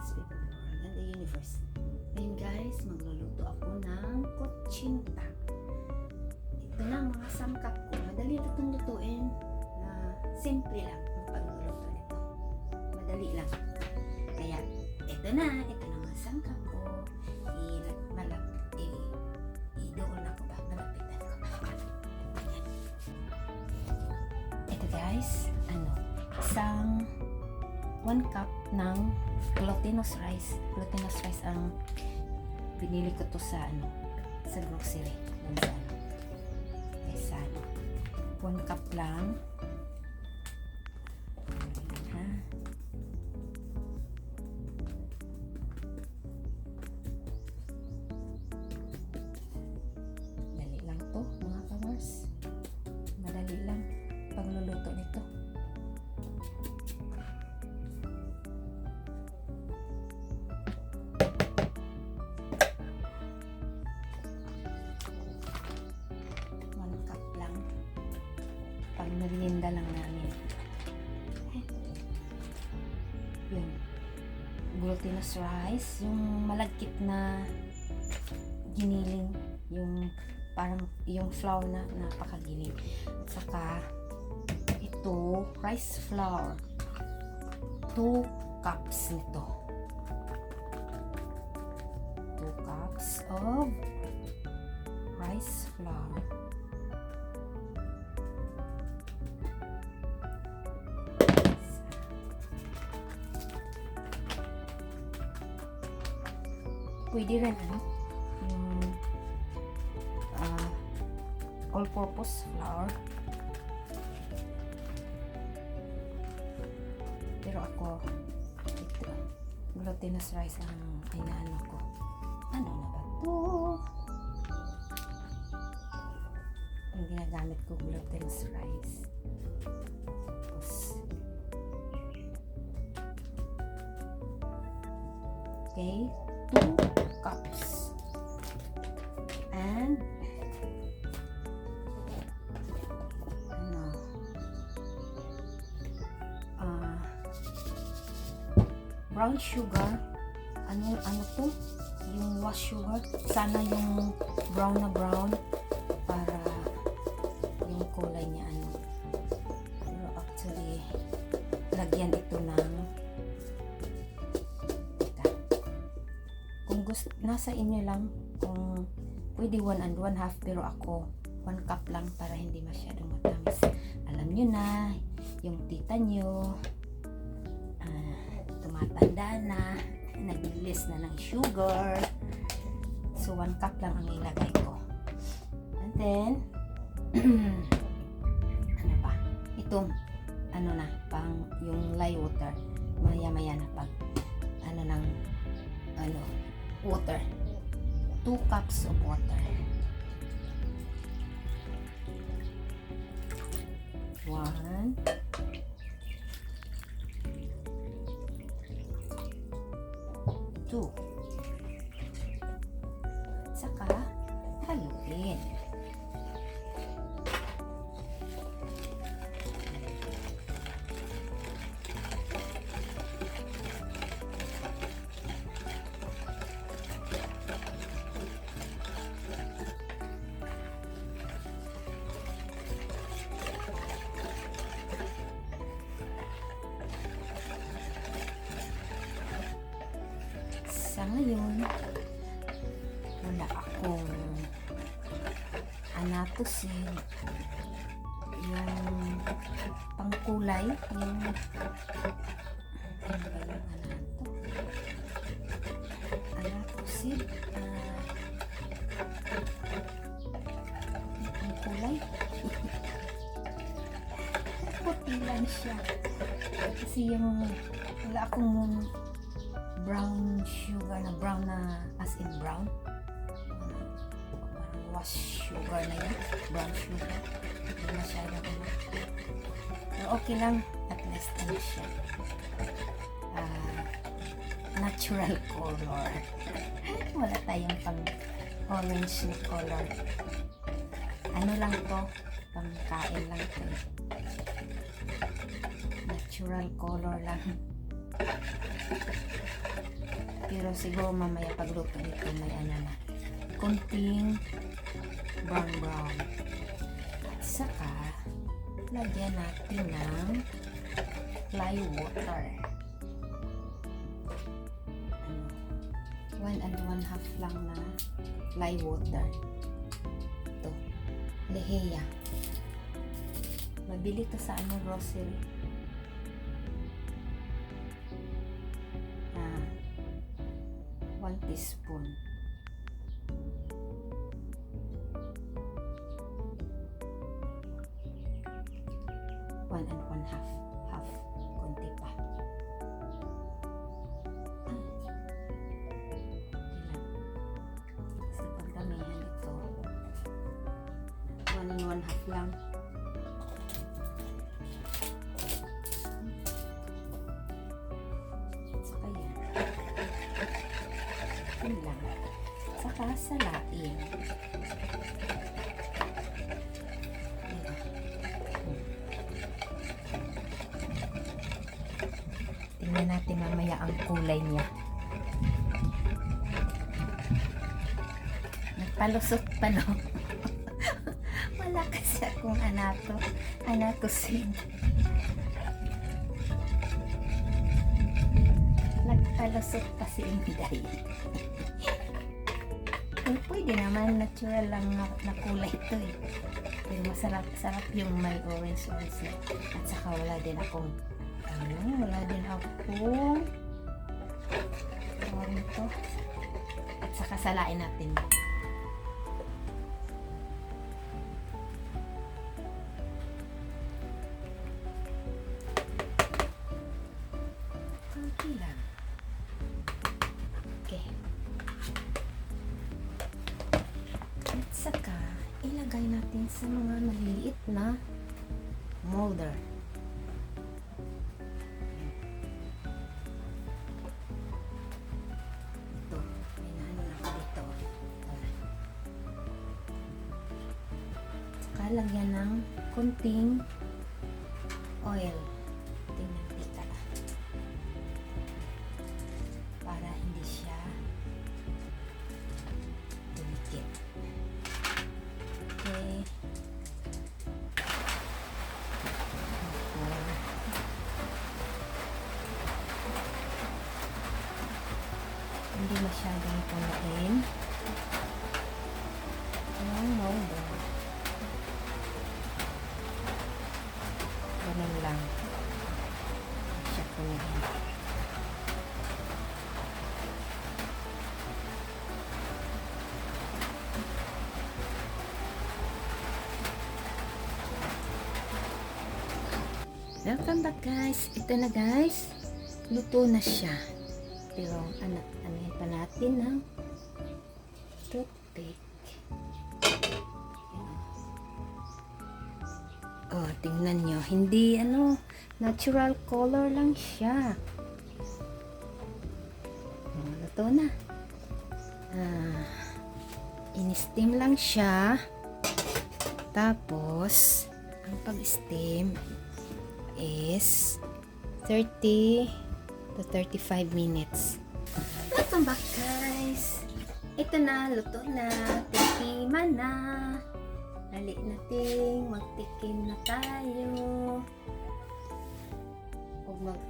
Let's be the world and the universe. Ngayon guys, magluluto ako ng kutsinta. Ito na mga sangkap ko. Madali na itong lutuin. Simple lang ang pagluluto nito. Madali lang. Kaya, ito na mga sangkap ko. Idoon ako ba? Malapitan ko ba? Ayan. Ito guys, isang 1 cup ng glutinous rice. Glutinous rice ang binili ko to sa grocery. Sa 1 cup lang. Dali lang to mga kamars. Madali lang pagluluto nito. Merienda lang namin. Yung glutinous rice, yung malagkit na giniling, yung parang yung flour na napakagiling. At saka ito, rice flour. 2 cups nito. 2 cups of rice flour. Pwede rin yung all-purpose flour. Pero ako, ito, glutinous rice ang inaano ko. Ano na ba ito? Yung ginagamit ko, glutinous rice. Tapos, okay, 2 cups and brown sugar. Ano to? Yung wash sugar. Sana yung brown na brown para yung kulay niya Pero actually lagyan ito ng nasa inyo lang kung pwede 1 and 1/2, pero ako 1 cup lang para hindi masyadong matamis. Alam nyo na, yung tita nyo tumatanda na, nag-list na ng sugar, so 1 cup lang ang ilagay ko. And then ano pa, itong na pang yung lye water, maya na pag water, 2 cups of water. 1, 2. Saka haluin. Sa ngayon, wala akong anatosin, yung pangkulay, yung ano ba yung anatosin, pangkulay. Puti lang siya kasi yung wala akong brown sugar na brown na as in brown, wash sugar na yun, brown sugar, hindi masyadong pero okay lang, at least siya natural color. Wala tayong pang orange na color, lang to, pang kain lang to, natural color lang. Pero siguro mamaya pagluto nito may ano na. Konting brown. At saka, lagyan natin ng fly water. 1 1/2 lang na fly water. Ito, Lehea. Mabili to sa grocery. 1 teaspoon. One and 1/2. Half. Konti pa. Kasi pag damihan ito, 1 and 1/2 lang. Saka yan. Yun lang. Saka salain. Tingnan natin mamaya ang kulay niya. Nagpalusot pa, no? Wala kasi akong anatosin. Nagpalusot pa si Inday. Pwede naman, natural lang na kulay ito eh. Pero masarap yung may orange. At saka wala din akong ito. At saka salain natin. Konti lang. Okay. At saka ilagay natin sa mga maliliit na molder. Lagyan ng konting oil, konting mantika para hindi siya dumikit. Okay. Hindi masyadong punuin yung molder. Ganun lang siya punuhin. Welcome back guys. Ito na guys. Luto na siya. Pero anahin pa natin ng toothpick. Oh, tingnan nyo. Hindi, natural color lang siya. Oh, luto na. In-steam lang siya. Tapos, ang pag-steam is 30 to 35 minutes. Welcome back guys. Ito na, luto na. Tikiman na. Dali natin, magtikim na tayo.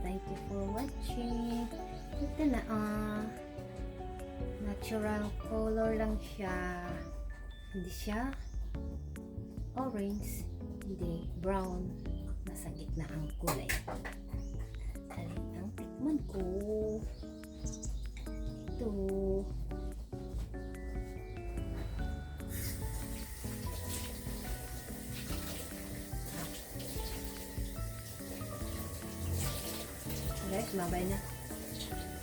Thank you for watching. Ito na, natural color lang siya. Hindi siya orange, hindi brown. Nasa gitna ang kulay. Dali ang tikman ko. Ito. Guys, bye-bye na.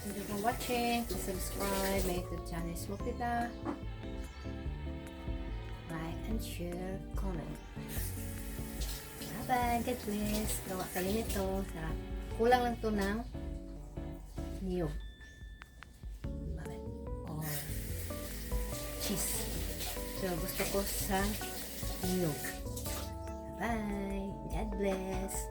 Thank you for watching. Please subscribe my YouTube channel. Smokita. Like and share, comment. Bye-bye. God bless. Gawa kayo nito. Sarap. Kulang lang to ng niyog. Or cheese. So, gusto ko sa niyog. Bye. God bless.